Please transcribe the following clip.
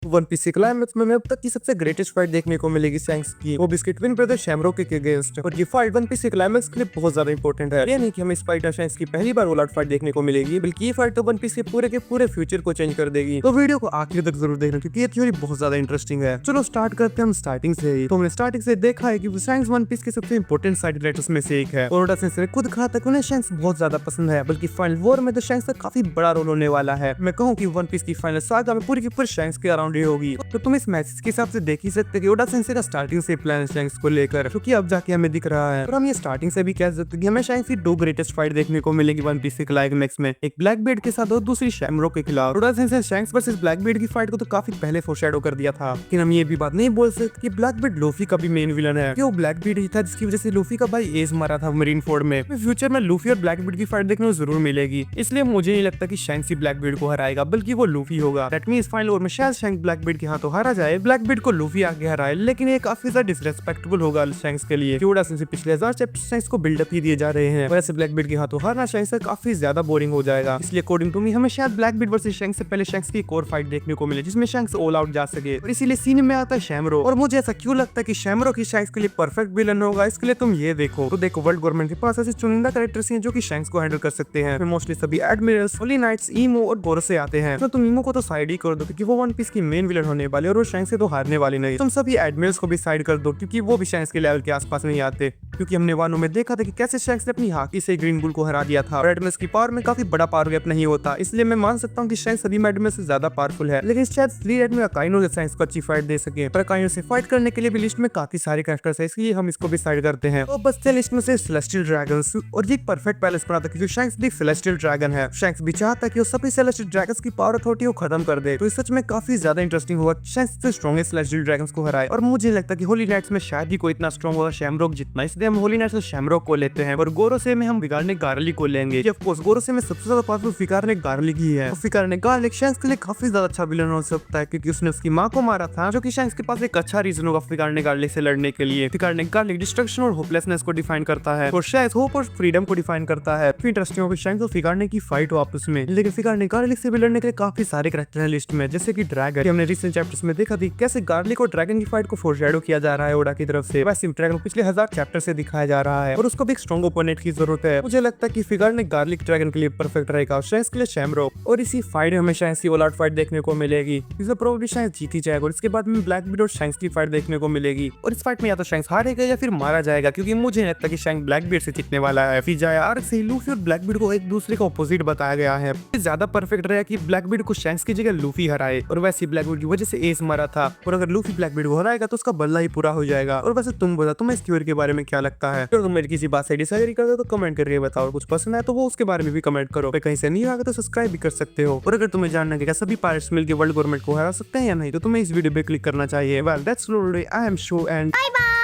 One piece के climax में हमें अब तक की सबसे ग्रेटेस्ट फाइट देखने को मिलेगी शैंक्स की, वो बिस्किट ट्विन ब्रदर शैमरॉक के अगेंस्ट। और ये फाइट वन पीस के क्लाइमैक्स के लिए बहुत ज्यादा इंपॉर्टेंट है। ये नहीं कि हमें इस फाइट शैंक्स की पहली बार ऑल आउट फाइट देखने को मिलेगी, बल्कि ये फाइट तो वन पीस के पूरे फ्यूचर को चेंज कर देगी। तो वीडियो को आखिर तक जरूर देखना, क्योंकि ये थ्योरी बहुत ज्यादा इंटरेस्टिंग है। चलो स्टार्ट करते हैं हम स्टार्टिंग से ही। तो हमने स्टार्टिंग से देखा है कि शैंक्स वन पीस के सबसे इंपॉर्टेंट साइड कैरेक्टर्स में से एक है। और ओडा सेंसेई ने खुद कहा था कि उन्हें शैंक्स बहुत ज्यादा पसंद है, बल्कि फाइनल वॉर में तो शैंक्स का काफी बड़ा रोल होने वाला है। मैं कहूँ कि वन पीस की फाइनल सागा में पूरी की पूरी शैंक्स के अराउंड ही होगी। तो तुम इस मैसेज के हिसाब से देख ही सकते कि ओडा सेंसेई का स्टार्टिंग से प्लान शैंक्स को लेकर, क्योंकि अब जाके हमें दिख रहा है। और हम ये स्टार्टिंग से भी कह सकते हैं कि हमें शैंक्स की दो ग्रेटेस्ट फाइट देखने को मिलेगी वन पीस के क्लाइमैक्स में, एक ब्लैक बीड के साथ और दूसरी शैमरॉक के खिलाफ। Oda sensei Shanks versus Blackbeard की फाइट को तो काफी पहले फोरशैडो कर दिया था, लेकिन हम ये भी बात नहीं बोल सकते कि ब्लैक बीड लूफी का भी मेन विलन है, कि वो ब्लैक बीड ही था जिसकी वजह से लूफी का भाई एज मारा था मरीन फोर्ड में। फ्यूचर में लूफी और ब्लैक बीड की फाइट देखने को जरूर मिलेगी, इसलिए मुझे नहीं लगता कि शैंक्स ही ब्लैक बीड को हराएगा, बल्कि वो लूफी होगा। दैट मींस फाइनल वॉर में शायद शैंक्स ब्लैक बीड के हाथों हारा जाए, ब्लैक बीड को लूफी आगे हराए, लेकिन ये काफी ज्यादा डिसरेस्पेक्टेबल होगा शैंक्स के लिए। ओडा सेंसेई पिछले 1000 चैप्टर शैंक्स को बिल्डअप ही दिए जा रहे हैं, वैसे ब्लैक बीड के हाथों हारना शैंक्स काफी ज्यादा बोरिंग हो जाएगा। इसलिए अकॉर्डिंग टू मी हमें शायद ब्लैक बीड वर्सेस शैंक्स से पहले शैंक्स की एक और फाइट देखने को मिले, जिसमें शैंक्स ऑल आउट जा सके। और इसीलिए सीन में आता है शैमरॉक। और मुझे ऐसा क्यों लगता है कि शैमरॉक ही शैंक्स के लिए परफेक्ट विलन होगा, इसके लिए तुम ये देखो। तो देखो, वर्ल्ड गवर्नमेंट के पास ऐसे चुनिंदा कैरेक्टर्स हैं जो कि शैंक्स को हैंडल कर सकते हैं। मोस्टली सभी एडमिरल्स, होली नाइट्स, ईमो और गोरो से आते हैं। तो तुम ईमो को तो साइड ही कर दो, क्योंकि वो वन पीस की मेन विलन होने वाले और वो शैंक्स से तो हारने वाली नहीं। तुम सभी एडमिरल्स को भी साइड कर दो, क्योंकि वो भी शैंक्स के लेवल के आसपास नहीं आते, क्योंकि हमने वानों में देखा था कि कैसे शैंक्स ने अपनी हाकी से ग्रीन बुल को हरा दिया था। और एडमिरल्स की पावर में काफी बड़ा पावर गैप नहीं होता, इसलिए मैं मान सकता हूँ कि शैंक्स सभी एडमिरल्स से ज्यादा पावरफुल है। लेकिन शायद 3 एडमिरल अकाइनो के शैंक्स को अच्छी फाइट दे सके, पर अकाइनो से फाइट करने के लिए भी लिस्ट में काफी सारे कैरेक्टर्स है, इसलिए हम इसको भी साइड करते हैं। तो बचते लिस्ट में से सेलेस्टियल ड्रैगन्स, और ये परफेक्ट बैलेंस बनाता है, क्योंकि शैंक्स भी सेलेस्टियल ड्रैगन है। शैंक्स भी चाहता है कि वो सभी सेलेस्टियल ड्रैगन्स की पावर अथॉरिटी को खत्म कर दे। तो इस सच में काफी ज्यादा इंटरेस्टिंग होगा शैंक्स से स्ट्रॉन्गेस्ट सेलेस्टियल ड्रैगन्स को हराए। और मुझे लगता है कि होली नाइट्स में शायद ही कोई इतना स्ट्रॉन्ग होगा शैमरॉक जितना, इसलिए हम होली नाइट्स से शैमरॉक को लेते हैं। और गोरो से में हम बिगाड़ने गार्लिक को लेंगे। ऑफ कोर्स गोरो से में सबसे ज्यादा पावरफुल फिकारने गार्लिक ही है। फिकारने गार्लिक शैंक्स के लिए काफी ज्यादा अच्छा विलन हो सकता है, क्योंकि उसने उसकी मां को मारा था, जो कि शैंक्स के पास एक अच्छा रीजन होगा फिकारने गार्लिक से लड़ने के लिए। फिकारने गार्लिक डिस्ट्रक्शन और होपलेसनेस को डिफाइन करता है, और शायद होप और फ्रीडम को डिफाइन करता है। इंटरेस्टिंग होगा शैंक्स और फिकारने की फाइट हो आपस में, लेकिन फिकारने गार्लिक से भी लड़ने के लिए काफी सारे कैरेक्टर हैं लिस्ट में, जैसे कि ड्रैगन। हमने रिसेंट चैप्टर्स में देखा थी कैसे गार्लिक और ड्रैगन की फाइट को फोरशैडो किया जा रहा है ओडा की तरफ से। वैसे ड्रैगन पिछले 1000 चैप्टर से दिखाया जा रहा है, और उसको भी एक स्ट्रॉन्ग ओपोनेंट की जरूरत है। मुझे लगता है कि फिकारने गार्लिक ड्रैगन के लिए परफेक्ट रहेगा, शैंक्स के लिए शैमरॉक। और इसी फाइट में हमें शैंक्स की ऑल आउट फाइट देखने को मिलेगी, जिसे प्रोबेबली शैंक्स जीत ही जाएगा। और इसके बाद में ब्लैक बीड और शैंक्स की फाइट देखने को मिलेगी, और इस फाइट में या तो शैंक्स हारेगा या फिर मारा जाएगा, क्योंकि मुझे नहीं लगता कि शैंक्स ब्लैक बीड से जीतने वाला है। फिजाया आर्क से लूफी और ब्लैक बीड को एक दूसरे का ऑपोजिट बताया गया है। ज्यादा परफेक्ट रहेगा कि ब्लैक बीड को शैंक्स की जगह लूफी हराए, और वैसे ब्लैक बीड की वजह से एस मारा था, और अगर लूफी ब्लैक बीड को हराएगा तो उसका बदला ही पूरा हो जाएगा। और वैसे तुम बताओ तुम्हें इस थ्योरी के बारे में क्या लगता है? अगर तुम मेरी किसी बात से डिसएग्री करते हो तो कमेंट करके बताओ, और कुछ पसंद है तो वो उसके बारे में भी कमेंट करो। कहीं से नहीं आगे तो सब्सक्राइब भी कर सकते हो। और अगर तुम्हें जानना है कि सभी पायरेट्स मिलकर वर्ल्ड गवर्नमेंट को हरा सकते हैं या नहीं, तो तुम्हें इस वीडियो पे क्लिक करना चाहिए। Well that's all, I am show and bye bye.